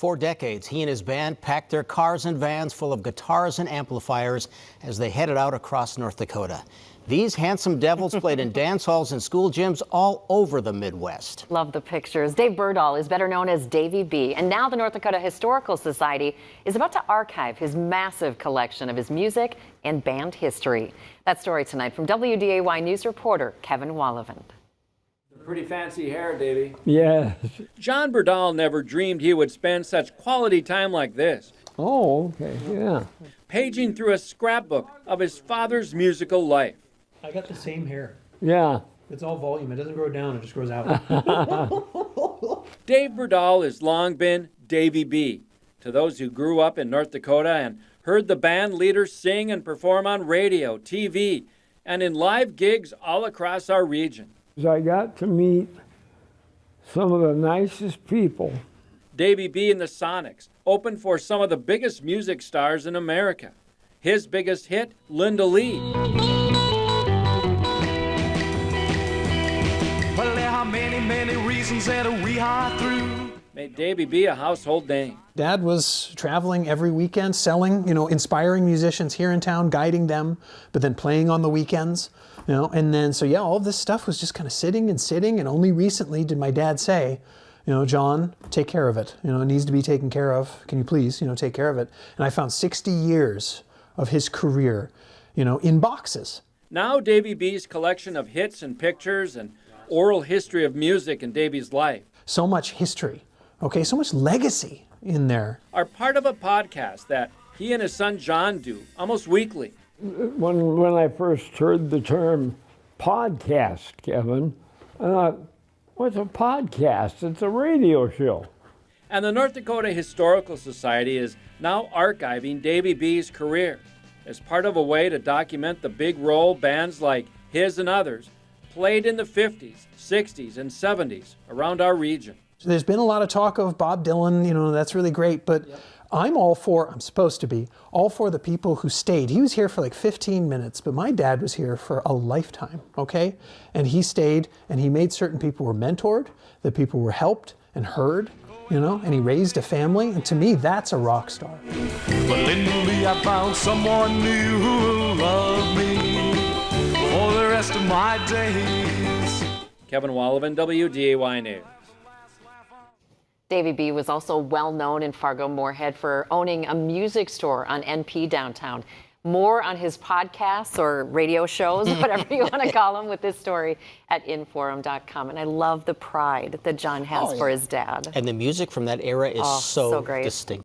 For decades, he and his band packed their cars and vans full of guitars and amplifiers as they headed out across North Dakota. These handsome devils played in dance halls and school gyms all over the Midwest. Love the pictures. Dave Birdall is better known as Davey Bee, and now the North Dakota Historical Society is about to archive his massive collection of his music and band history. That story tonight from WDAY News reporter Kevin Wallivant. Pretty fancy hair, Davey. Yeah. John Birdall never dreamed he would spend such quality time like this. Oh, okay, yeah. Paging through a scrapbook of his father's musical life. I got the same hair. Yeah. It's all volume. It doesn't grow down, it just grows out. Dave Birdall has long been Davey Bee. To those who grew up in North Dakota and heard the band leaders sing and perform on radio, TV, and in live gigs all across our region. I got to meet some of the nicest people. Davey Bee and the Sonics opened for some of the biggest music stars in America. His biggest hit, Linda Lee. Well, there are many reasons that we are through. Made Davey Bee a household name. Dad was traveling every weekend, selling, inspiring musicians here in town, guiding them, but then playing on the weekends, and then, so yeah, all of this stuff was just kind of sitting, and only recently did my dad say, John, take care of it. It needs to be taken care of. Can you please, take care of it? And I found 60 years of his career, in boxes. Now Davey Bee's collection of hits and pictures and oral history of music in Davey's life. So much history, okay, so much legacy in there. Are part of a podcast that he and his son John do almost weekly. When I first heard the term podcast, Kevin, I thought, what's a podcast? It's a radio show. And the North Dakota Historical Society is now archiving Davey Bee's career as part of a way to document the big role bands like his and others played in the 50s, 60s, and 70s around our region. There's been a lot of talk of Bob Dylan, that's really great, but yep. I'm supposed to be, all for the people who stayed. He was here for like 15 minutes, but my dad was here for a lifetime, okay? And he stayed, and he made certain people were mentored, that people were helped and heard, and he raised a family, and to me, that's a rock star. But lately I found someone new who will love me for the rest of my days. Kevin Wallivant, WDAY News. Davey Bee was also well known in Fargo-Moorhead for owning a music store on NP downtown. More on his podcasts or radio shows, whatever you want to call them, with this story at inforum.com. And I love the pride that John has for his dad. And the music from that era is so great. distinct.